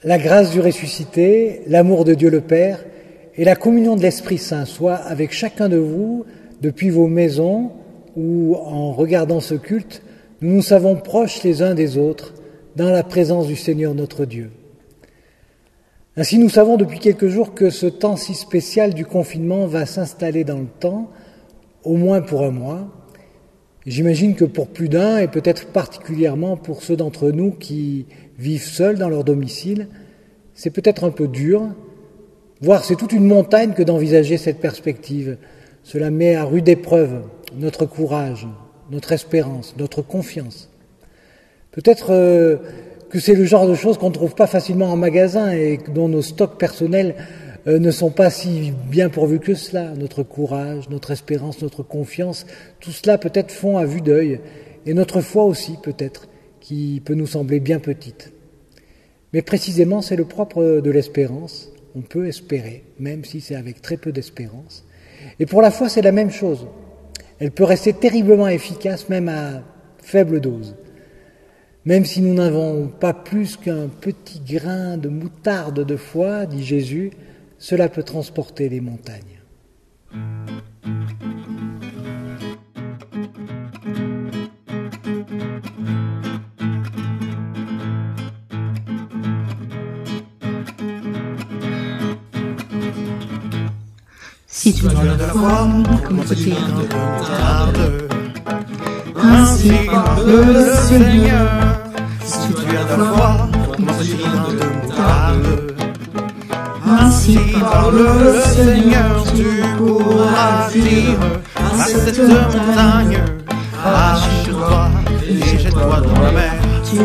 La grâce du ressuscité, l'amour de Dieu le Père et la communion de l'Esprit Saint soient avec chacun de vous depuis vos maisons où, en regardant ce culte, nous nous savons proches les uns des autres dans la présence du Seigneur notre Dieu. Ainsi, nous savons depuis quelques jours que ce temps si spécial du confinement va s'installer dans le temps, au moins pour un mois. J'imagine que pour plus d'un, et peut-être particulièrement pour ceux d'entre nous qui vivent seuls dans leur domicile, c'est peut-être un peu dur, voire c'est toute une montagne que d'envisager cette perspective. Cela met à rude épreuve notre courage, notre espérance, notre confiance. Peut-être que c'est le genre de choses qu'on ne trouve pas facilement en magasin et dont nos stocks personnels ne sont pas si bien pourvus que cela. Notre courage, notre espérance, notre confiance, tout cela peut-être fond à vue d'œil, et notre foi aussi peut-être, qui peut nous sembler bien petite. Mais précisément, c'est le propre de l'espérance. On peut espérer, même si c'est avec très peu d'espérance. Et pour la foi, c'est la même chose. Elle peut rester terriblement efficace, même à faible dose. Même si nous n'avons pas plus qu'un petit grain de moutarde de foi, dit Jésus, cela peut transporter les montagnes. Si tu as de la foi, comme petit grain de moutarde, ainsi parle le Seigneur. Si tu as de la foi, comme petit grain de moutarde, ainsi parle le Seigneur, tu pourras dire à cette montagne, arrache-toi et jette-toi dans la mer. Tu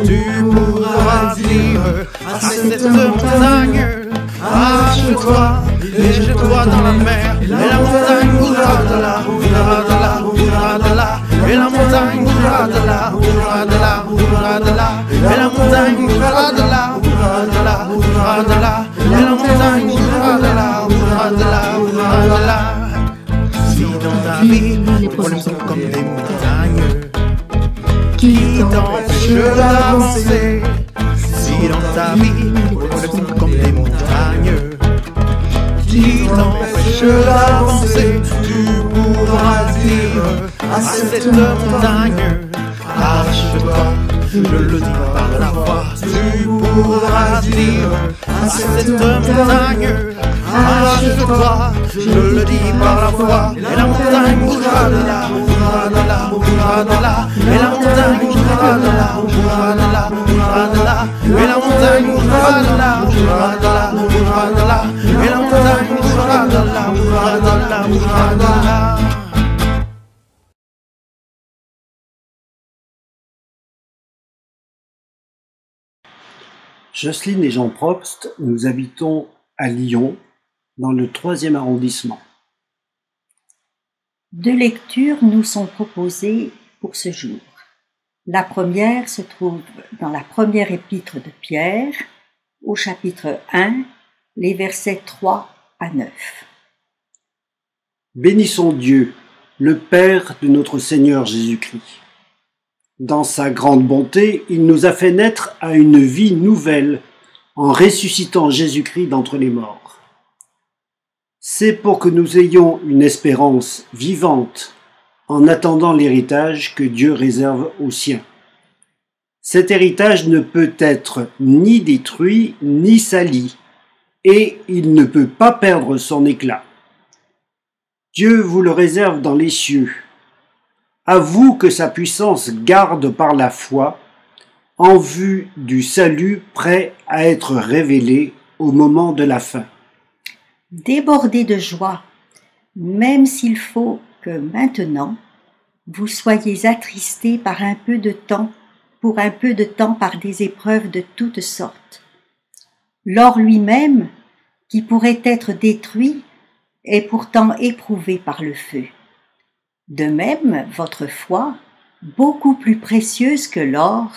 pourras dire à cette montagne, arrache-toi et jette-toi dans la mer. Et la montagne bougera de là, bougera de là, bougera de là. Et la montagne bougera de là, bougera de là, bougera de là. Et la montagne bougera de là, bougera de là, bougera de là. Et la montagne bougera de là, bougera de là, bougera de là. Si dans ta vie, les problèmes sont comme des montagnes qui t'empêchent d'avancer. Si dans ta vie, les problèmes sont comme des montagnes qui t'empêchent d'avancer, tu pourras dire à cette montagne, arrache-toi, je le dis par la foi. Tu pourras dire à cette montagne, arrache-toi, je le dis par la foi. Et la montagne bougera de là, bougera de là, bougera de là. Et la montagne bougera de là, bougera de là, bougera de là. Et la montagne bougera de là, bougera de là, bougera de là. Et la montagne bougera de là, bougera de là, bougera de là. Jocelyne et Jean Probst, nous habitons à Lyon, dans le 3e arrondissement. 2 lectures nous sont proposées pour ce jour. La première se trouve dans la première épître de Pierre, au chapitre 1, les versets 3 à 9. Bénissons Dieu, le Père de notre Seigneur Jésus-Christ. Dans sa grande bonté, il nous a fait naître à une vie nouvelle en ressuscitant Jésus-Christ d'entre les morts. C'est pour que nous ayons une espérance vivante en attendant l'héritage que Dieu réserve aux siens. Cet héritage ne peut être ni détruit ni sali, et il ne peut pas perdre son éclat. Dieu vous le réserve dans les cieux. À vous que sa puissance garde par la foi, en vue du salut prêt à être révélé au moment de la fin. Débordez de joie, même s'il faut que maintenant, vous soyez attristés par un peu de temps, pour un peu de temps par des épreuves de toutes sortes. L'or lui-même, qui pourrait être détruit, est pourtant éprouvé par le feu. De même, votre foi, beaucoup plus précieuse que l'or,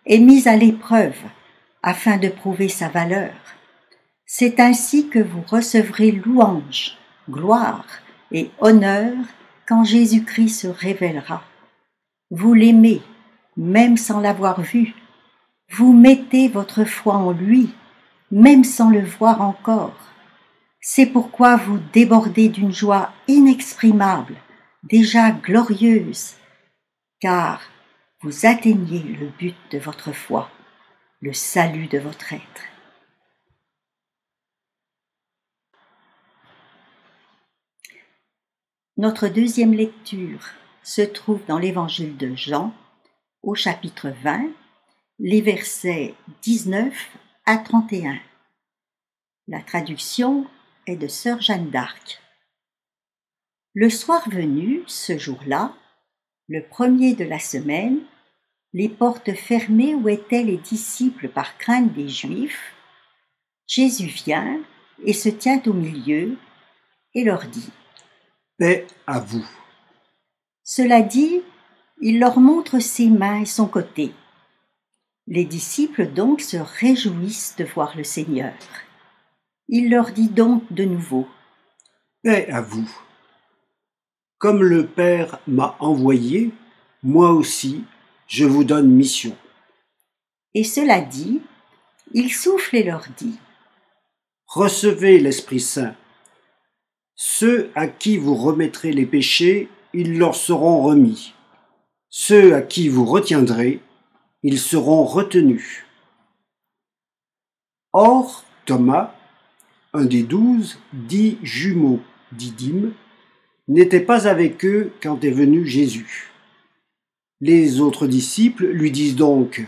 est mise à l'épreuve afin de prouver sa valeur. C'est ainsi que vous recevrez louange, gloire et honneur quand Jésus-Christ se révélera. Vous l'aimez, même sans l'avoir vu. Vous mettez votre foi en lui même sans le voir encore. C'est pourquoi vous débordez d'une joie inexprimable, déjà glorieuse, car vous atteignez le but de votre foi, le salut de votre être. Notre deuxième lecture se trouve dans l'évangile de Jean, au chapitre 20, les versets 19 à 31. La traduction est de sœur Jeanne d'Arc. Le soir venu, ce jour-là, le premier de la semaine, les portes fermées où étaient les disciples par crainte des Juifs, Jésus vient et se tient au milieu et leur dit : Paix à vous. Cela dit, il leur montre ses mains et son côté. Les disciples donc se réjouissent de voir le Seigneur. Il leur dit donc de nouveau : Paix à vous. Comme le Père m'a envoyé, moi aussi, je vous donne mission. Et cela dit, il souffle et leur dit : Recevez l'Esprit Saint. Ceux à qui vous remettrez les péchés, ils leur seront remis. Ceux à qui vous retiendrez, ils seront retenus. Or, Thomas, un des 12, dit jumeau Didyme, n'était pas avec eux quand est venu Jésus. Les autres disciples lui disent donc :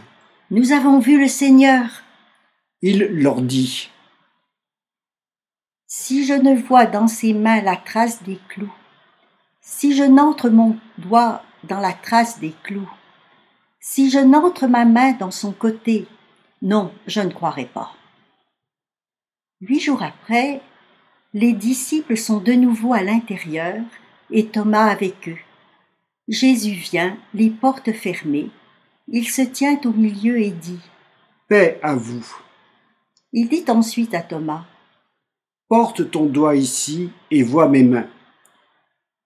Nous avons vu le Seigneur. Il leur dit : Si je ne vois dans ses mains la trace des clous, si je n'entre mon doigt dans la trace des clous, si je n'entre ma main dans son côté, non, je ne croirai pas. 8 jours après, les disciples sont de nouveau à l'intérieur et Thomas avec eux. Jésus vient, les portes fermées. Il se tient au milieu et dit : Paix à vous. Il dit ensuite à Thomas : Porte ton doigt ici et vois mes mains.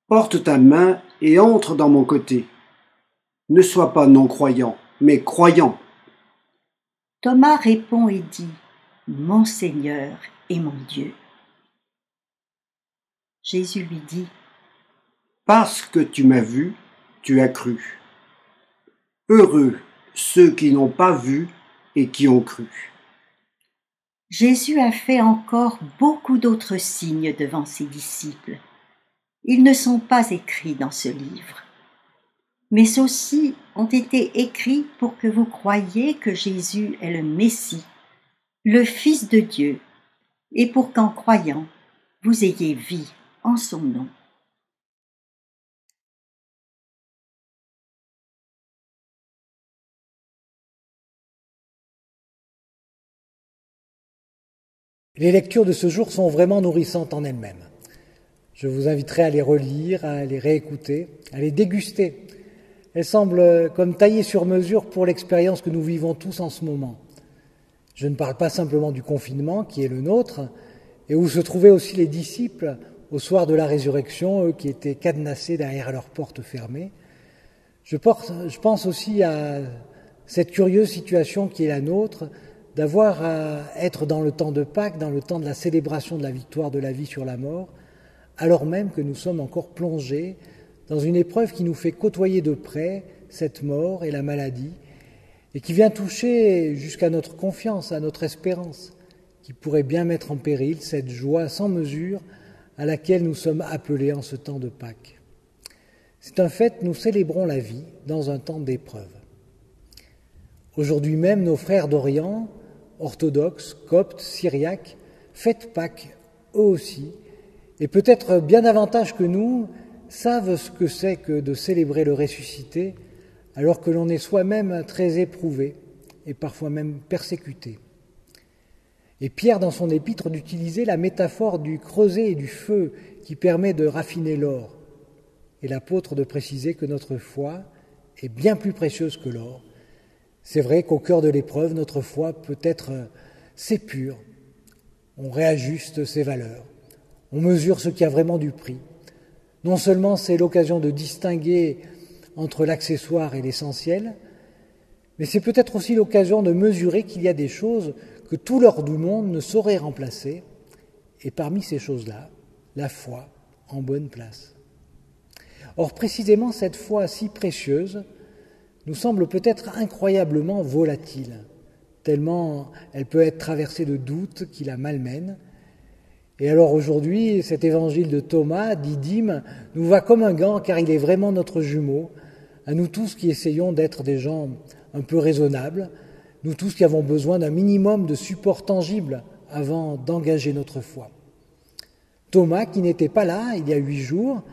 Porte ta main et entre dans mon côté. Ne sois pas non-croyant, mais croyant. Thomas répond et dit : Mon Seigneur et mon Dieu. Jésus lui dit : Parce que tu m'as vu, tu as cru. Heureux ceux qui n'ont pas vu et qui ont cru. Jésus a fait encore beaucoup d'autres signes devant ses disciples. Ils ne sont pas écrits dans ce livre, mais ceux-ci ont été écrits pour que vous croyiez que Jésus est le Messie, le Fils de Dieu, et pour qu'en croyant, vous ayez vie en son nom. Les lectures de ce jour sont vraiment nourrissantes en elles-mêmes. Je vous inviterai à les relire, à les réécouter, à les déguster. Elles semblent comme taillées sur mesure pour l'expérience que nous vivons tous en ce moment. Je ne parle pas simplement du confinement qui est le nôtre, et où se trouvaient aussi les disciples au soir de la résurrection, eux qui étaient cadenassés derrière leurs portes fermées. Je pense aussi à cette curieuse situation qui est la nôtre, d'avoir à être dans le temps de Pâques, dans le temps de la célébration de la victoire de la vie sur la mort, alors même que nous sommes encore plongés dans une épreuve qui nous fait côtoyer de près cette mort et la maladie, et qui vient toucher jusqu'à notre confiance, à notre espérance, qui pourrait bien mettre en péril cette joie sans mesure à laquelle nous sommes appelés en ce temps de Pâques. C'est un fait, nous célébrons la vie dans un temps d'épreuve. Aujourd'hui même, nos frères d'Orient, orthodoxes, coptes, syriaques, fêtent Pâques eux aussi, et peut-être bien davantage que nous, savent ce que c'est que de célébrer le ressuscité, alors que l'on est soi-même très éprouvé et parfois même persécuté. Et Pierre, dans son épître, d'utiliser la métaphore du creuset et du feu qui permet de raffiner l'or, et l'apôtre de préciser que notre foi est bien plus précieuse que l'or. C'est vrai qu'au cœur de l'épreuve, notre foi peut être sépure. On réajuste ses valeurs, on mesure ce qui a vraiment du prix. Non seulement c'est l'occasion de distinguer entre l'accessoire et l'essentiel, mais c'est peut-être aussi l'occasion de mesurer qu'il y a des choses que tout l'or du monde ne saurait remplacer, et parmi ces choses-là, la foi en bonne place. Or, précisément, cette foi si précieuse nous semble peut-être incroyablement volatile, tellement elle peut être traversée de doutes qui la malmènent. Et alors aujourd'hui, cet évangile de Thomas, Didyme, nous va comme un gant, car il est vraiment notre jumeau, à nous tous qui essayons d'être des gens un peu raisonnables, nous tous qui avons besoin d'un minimum de support tangible avant d'engager notre foi. Thomas, qui n'était pas là il y a 8 jours,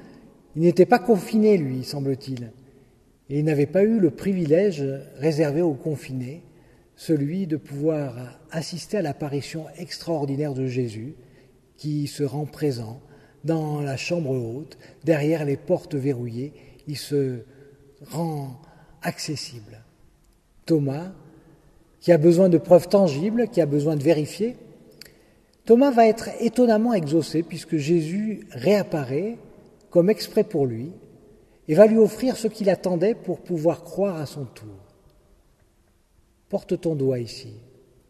il n'était pas confiné, lui, semble-t-il, et il n'avait pas eu le privilège réservé aux confinés, celui de pouvoir assister à l'apparition extraordinaire de Jésus, qui se rend présent dans la chambre haute, derrière les portes verrouillées, il se rend accessible. Thomas, qui a besoin de preuves tangibles, qui a besoin de vérifier, Thomas va être étonnamment exaucé puisque Jésus réapparaît comme exprès pour lui et va lui offrir ce qu'il attendait pour pouvoir croire à son tour. Porte ton doigt ici,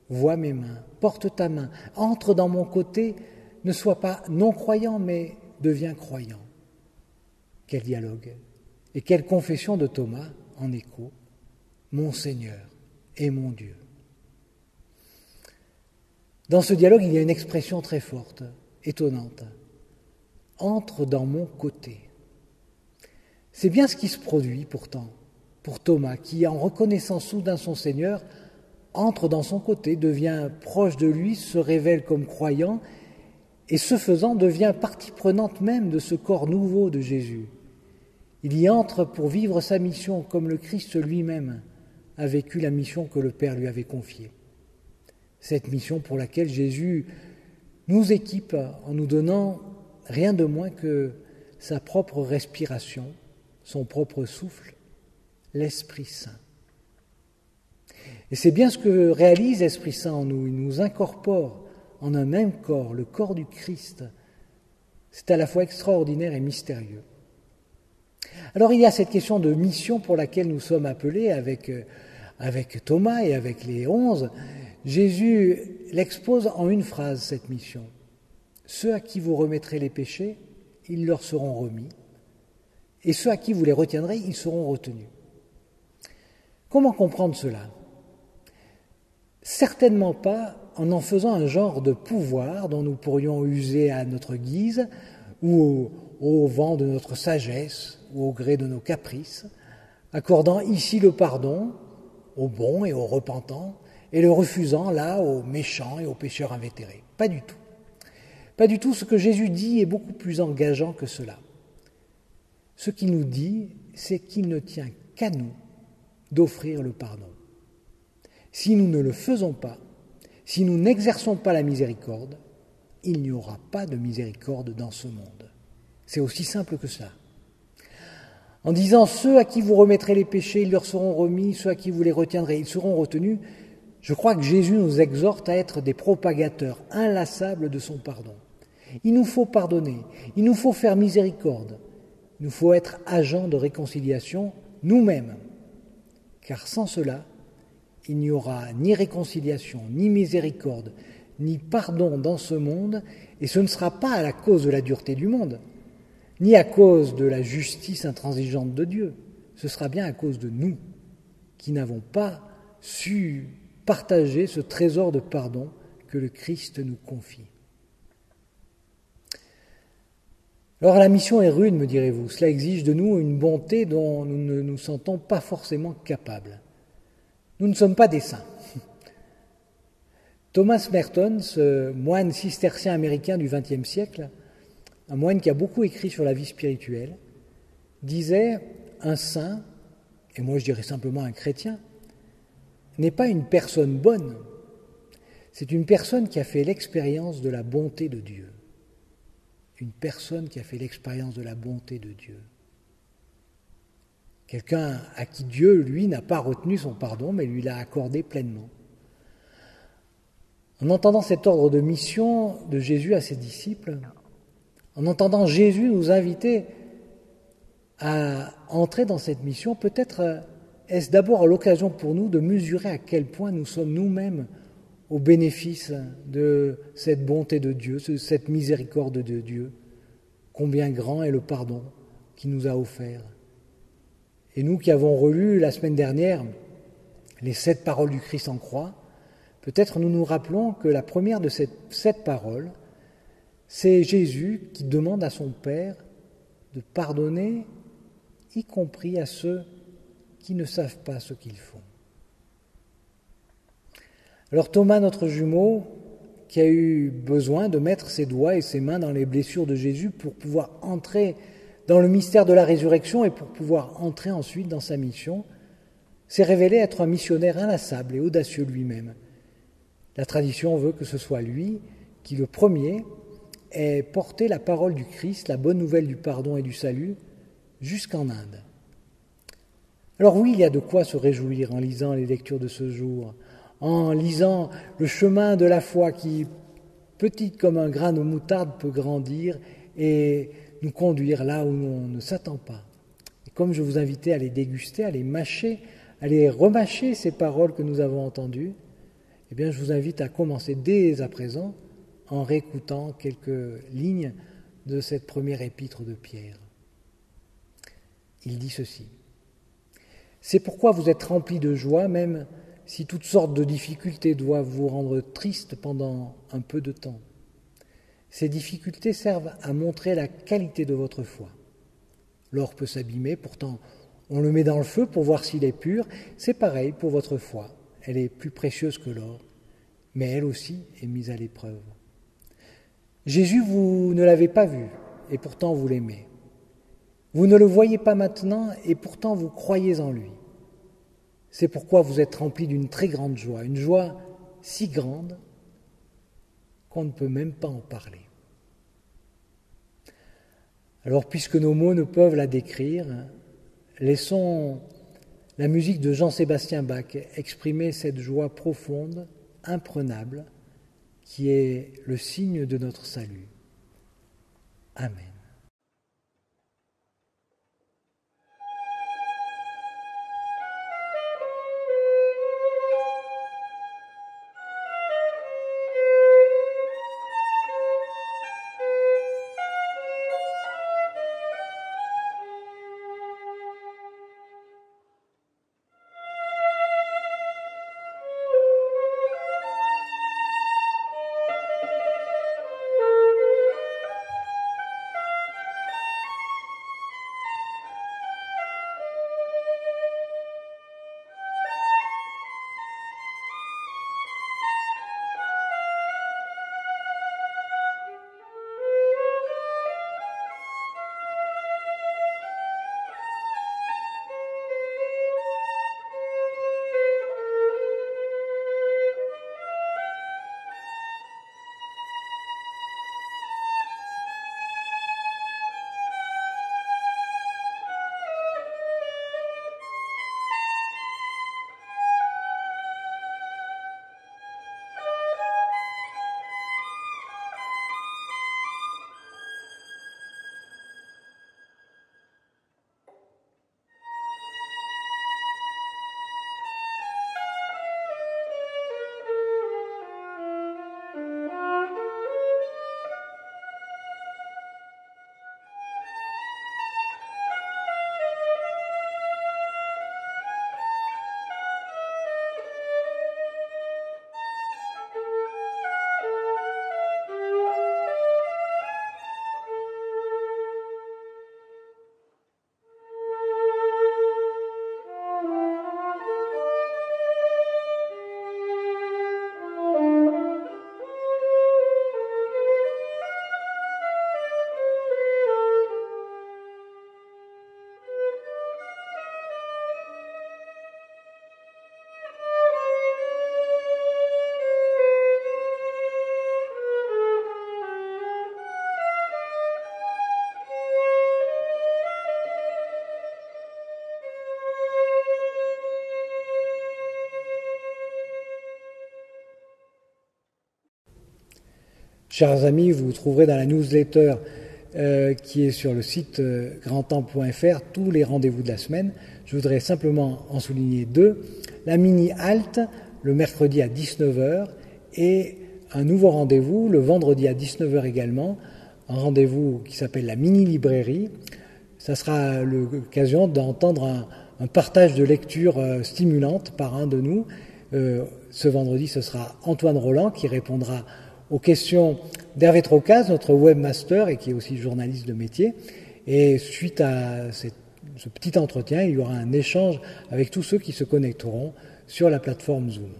vois mes mains, porte ta main, entre dans mon côté, ne sois pas non-croyant mais deviens croyant. Quel dialogue et quelle confession de Thomas en écho, mon Seigneur et mon Dieu. Dans ce dialogue, il y a une expression très forte, étonnante. Entre dans mon côté. C'est bien ce qui se produit pourtant pour Thomas, qui, en reconnaissant soudain son Seigneur, entre dans son côté, devient proche de lui, se révèle comme croyant, et ce faisant devient partie prenante même de ce corps nouveau de Jésus. Il y entre pour vivre sa mission comme le Christ lui-même a vécu la mission que le Père lui avait confiée. Cette mission pour laquelle Jésus nous équipe en nous donnant rien de moins que sa propre respiration, son propre souffle, l'Esprit Saint. Et c'est bien ce que réalise l'Esprit Saint en nous. Il nous incorpore en un même corps, le corps du Christ. C'est à la fois extraordinaire et mystérieux. Alors il y a cette question de mission pour laquelle nous sommes appelés avec Thomas et avec les 11. Jésus l'expose en une phrase, cette mission. Ceux à qui vous remettrez les péchés, ils leur seront remis. Et ceux à qui vous les retiendrez, ils seront retenus. Comment comprendre cela ? Certainement pas en faisant un genre de pouvoir dont nous pourrions user à notre guise ou au vent de notre sagesse ou au gré de nos caprices, accordant ici le pardon aux bons et aux repentants et le refusant là aux méchants et aux pécheurs invétérés. Pas du tout. Pas du tout. Ce que Jésus dit est beaucoup plus engageant que cela. Ce qu'il nous dit, c'est qu'il ne tient qu'à nous d'offrir le pardon. Si nous ne le faisons pas, si nous n'exerçons pas la miséricorde, il n'y aura pas de miséricorde dans ce monde. C'est aussi simple que ça. En disant « ceux à qui vous remettrez les péchés, ils leur seront remis, ceux à qui vous les retiendrez, ils seront retenus », je crois que Jésus nous exhorte à être des propagateurs inlassables de son pardon. Il nous faut pardonner, il nous faut faire miséricorde, il nous faut être agents de réconciliation nous-mêmes, car sans cela, il n'y aura ni réconciliation, ni miséricorde, ni pardon dans ce monde, et ce ne sera pas à la cause de la dureté du monde, ni à cause de la justice intransigeante de Dieu, ce sera bien à cause de nous, qui n'avons pas su partager ce trésor de pardon que le Christ nous confie. Alors la mission est rude, me direz-vous, cela exige de nous une bonté dont nous ne nous sentons pas forcément capables. Nous ne sommes pas des saints. Thomas Merton, ce moine cistercien américain du XXe siècle, un moine qui a beaucoup écrit sur la vie spirituelle, disait « Un saint, et moi je dirais simplement un chrétien, n'est pas une personne bonne, c'est une personne qui a fait l'expérience de la bonté de Dieu. » Une personne qui a fait l'expérience de la bonté de Dieu. Quelqu'un à qui Dieu, lui, n'a pas retenu son pardon, mais lui l'a accordé pleinement. En entendant cet ordre de mission de Jésus à ses disciples, en entendant Jésus nous inviter à entrer dans cette mission, peut-être est-ce d'abord l'occasion pour nous de mesurer à quel point nous sommes nous-mêmes au bénéfice de cette bonté de Dieu, de cette miséricorde de Dieu. Combien grand est le pardon qu'il nous a offert. Et nous qui avons relu la semaine dernière les 7 paroles du Christ en croix, peut-être nous nous rappelons que la première de ces 7 paroles, c'est Jésus qui demande à son Père de pardonner, y compris à ceux qui ne savent pas ce qu'ils font. Alors Thomas, notre jumeau, qui a eu besoin de mettre ses doigts et ses mains dans les blessures de Jésus pour pouvoir entrer dans le mystère de la résurrection et pour pouvoir entrer ensuite dans sa mission, s'est révélé être un missionnaire inlassable et audacieux lui-même. La tradition veut que ce soit lui qui, le premier, ait porté la parole du Christ, la bonne nouvelle du pardon et du salut, jusqu'en Inde. Alors oui, il y a de quoi se réjouir en lisant les lectures de ce jour, en lisant le chemin de la foi qui, petite comme un grain de moutarde, peut grandir et nous conduire là où on ne s'attend pas. Et comme je vous invitais à les déguster, à les mâcher, à les remâcher, ces paroles que nous avons entendues, eh bien je vous invite à commencer dès à présent en réécoutant quelques lignes de cette première épître de Pierre. Il dit ceci: « C'est pourquoi vous êtes remplis de joie, même si toutes sortes de difficultés doivent vous rendre tristes pendant un peu de temps. Ces difficultés servent à montrer la qualité de votre foi. L'or peut s'abîmer, pourtant on le met dans le feu pour voir s'il est pur. C'est pareil pour votre foi, elle est plus précieuse que l'or, mais elle aussi est mise à l'épreuve. Jésus, vous ne l'avez pas vu, et pourtant vous l'aimez. Vous ne le voyez pas maintenant, et pourtant vous croyez en lui. C'est pourquoi vous êtes remplis d'une très grande joie, une joie si grande qu'on ne peut même pas en parler. » Alors, puisque nos mots ne peuvent la décrire, laissons la musique de Jean-Sébastien Bach exprimer cette joie profonde, imprenable, qui est le signe de notre salut. Amen. Chers amis, vous trouverez dans la newsletter qui est sur le site grandtemps.fr tous les rendez-vous de la semaine. Je voudrais simplement en souligner 2. La mini-halte, le mercredi à 19h, et un nouveau rendez-vous le vendredi à 19 h également, un rendez-vous qui s'appelle la mini-librairie. Ça sera l'occasion d'entendre un partage de lecture stimulante par un de nous. Ce vendredi, ce sera Antoine Roland qui répondra aux questions d'Hervé Trocaz, notre webmaster et qui est aussi journaliste de métier. Et suite à ce petit entretien, il y aura un échange avec tous ceux qui se connecteront sur la plateforme Zoom.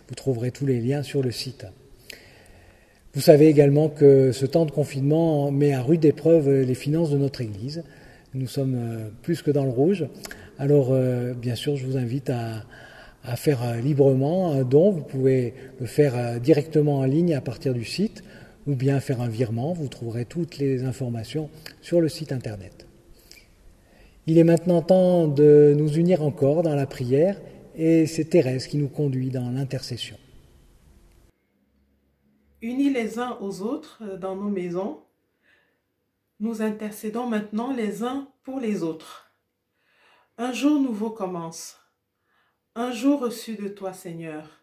Vous trouverez tous les liens sur le site. Vous savez également que ce temps de confinement met à rude épreuve les finances de notre Église. Nous sommes plus que dans le rouge. Alors, bien sûr, je vous invite à faire librement un don. Vous pouvez le faire directement en ligne à partir du site ou bien faire un virement. Vous trouverez toutes les informations sur le site internet. Il est maintenant temps de nous unir encore dans la prière et c'est Thérèse qui nous conduit dans l'intercession. Unis les uns aux autres dans nos maisons, nous intercédons maintenant les uns pour les autres. Un jour nouveau commence, un jour reçu de toi, Seigneur.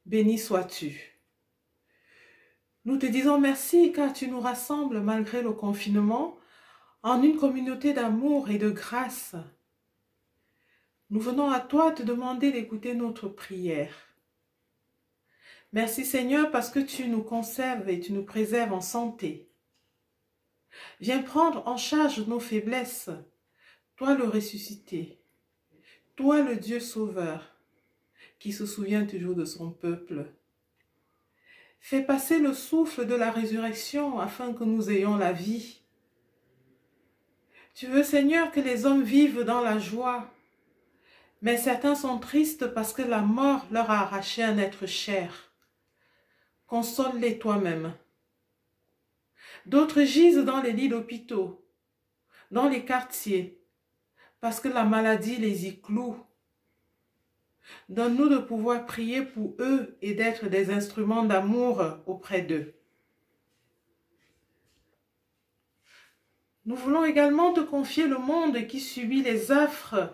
Béni sois-tu. Nous te disons merci car tu nous rassembles malgré le confinement en une communauté d'amour et de grâce. Nous venons à toi te demander d'écouter notre prière. Merci Seigneur parce que tu nous conserves et tu nous préserves en santé. Viens prendre en charge nos faiblesses, toi le ressuscité, toi le Dieu sauveur, qui se souvient toujours de son peuple. Fais passer le souffle de la résurrection afin que nous ayons la vie. Tu veux Seigneur que les hommes vivent dans la joie, mais certains sont tristes parce que la mort leur a arraché un être cher. Console-les toi-même. D'autres gisent dans les lits d'hôpitaux, dans les quartiers, parce que la maladie les y cloue. Donne-nous de pouvoir prier pour eux et d'être des instruments d'amour auprès d'eux. Nous voulons également te confier le monde qui subit les affres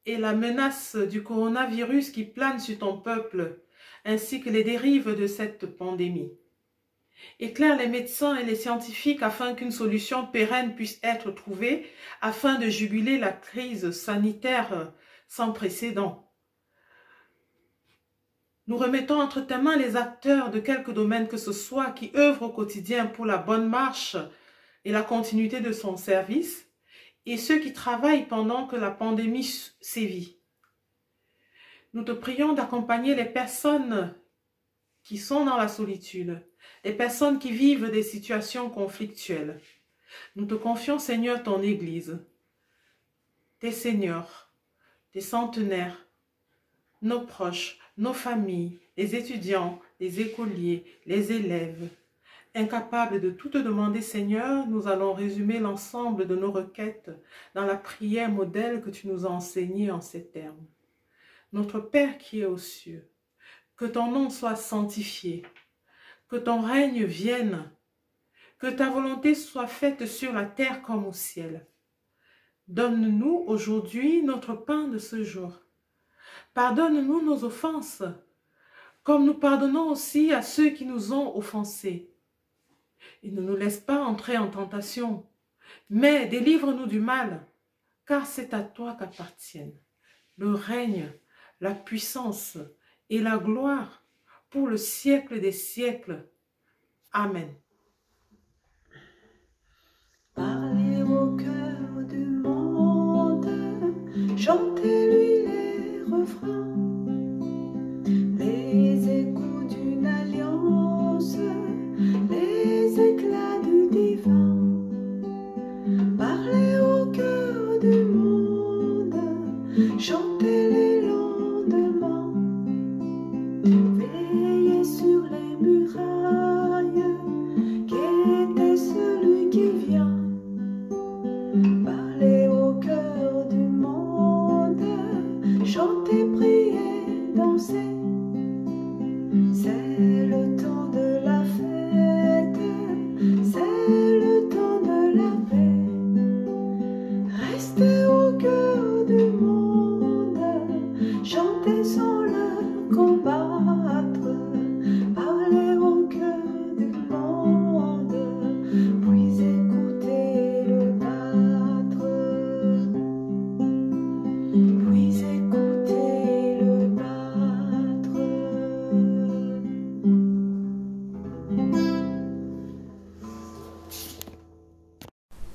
et la menace du coronavirus qui plane sur ton peuple, ainsi que les dérives de cette pandémie. Éclaire les médecins et les scientifiques afin qu'une solution pérenne puisse être trouvée, afin de juguler la crise sanitaire sans précédent. Nous remettons entre tes mains les acteurs de quelque domaine que ce soit qui œuvrent au quotidien pour la bonne marche et la continuité de son service, et ceux qui travaillent pendant que la pandémie sévit. Nous te prions d'accompagner les personnes qui sont dans la solitude, les personnes qui vivent des situations conflictuelles. Nous te confions, Seigneur, ton Église, tes seniors, tes centenaires, nos proches, nos familles, les étudiants, les écoliers, les élèves. Incapables de tout te demander, Seigneur, nous allons résumer l'ensemble de nos requêtes dans la prière modèle que tu nous as enseignée en ces termes. Notre Père qui est aux cieux, que ton nom soit sanctifié, que ton règne vienne, que ta volonté soit faite sur la terre comme au ciel. Donne-nous aujourd'hui notre pain de ce jour. Pardonne-nous nos offenses, comme nous pardonnons aussi à ceux qui nous ont offensés. Et ne nous laisse pas entrer en tentation, mais délivre-nous du mal, car c'est à toi qu'appartiennent le règne, la puissance et la gloire pour le siècle des siècles. Amen. Parlez au cœur du monde, chantez-lui les refrains, les échos d'une alliance, les éclats du divin. Parlez au cœur du monde, chantez les lendemains, veillez sur les murailles, qu'était celui qui vient.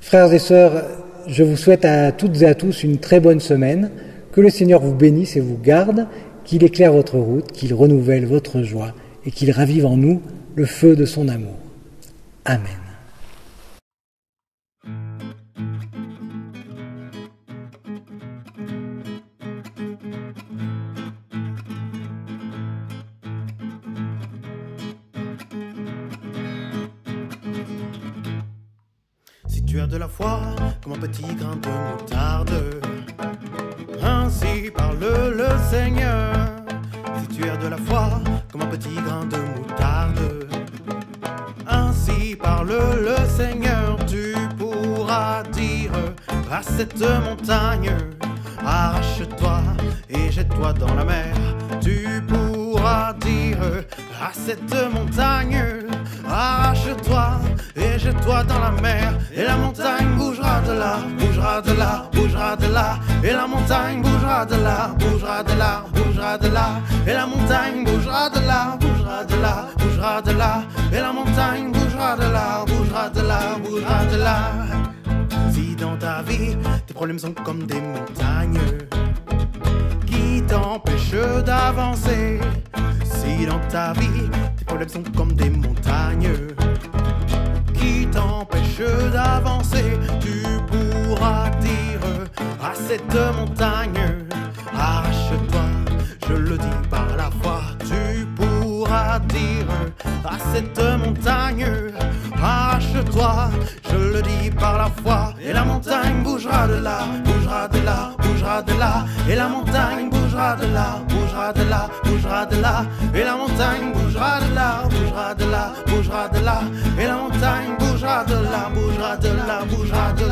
Frères et sœurs, je vous souhaite à toutes et à tous une très bonne semaine. Que le Seigneur vous bénisse et vous garde, qu'il éclaire votre route, qu'il renouvelle votre joie et qu'il ravive en nous le feu de son amour. Amen. Si tu as de la foi comme un petit grain de moutarde, ainsi parle le Seigneur. Si tu as de la foi comme un petit grain de moutarde, ainsi parle le Seigneur. Tu pourras dire à cette montagne, arrache-toi et jette-toi dans la mer. Tu pourras dire à cette montagne, arrache-toi et jette-toi dans la mer. Et la montagne bougera de là, bougera de là, bougera de là. Et la montagne bougera de là, bougera de là, bougera de là. Et la montagne bougera de là, bougera de là, bougera de là. Et la montagne bougera de là, bougera de là, bougera de là. Si dans ta vie, tes problèmes sont comme des montagnes qui t'empêchent d'avancer. Si dans ta vie, tes problèmes sont comme des montagnes qui t'empêchent d'avancer, tu pourras dire à cette montagne, arrache-toi, je le dis par la foi. Tu pourras dire à cette montagne, arrache-toi, je le dis par la foi. Et la montagne bougera de là, bougera de là, bougera de là. Et la montagne bougera de là, bougera de là, bougera de là. Et la montagne bougera de là, bougera de là, bougera de là. Et la montagne bougera de là, bougera de là, bougera de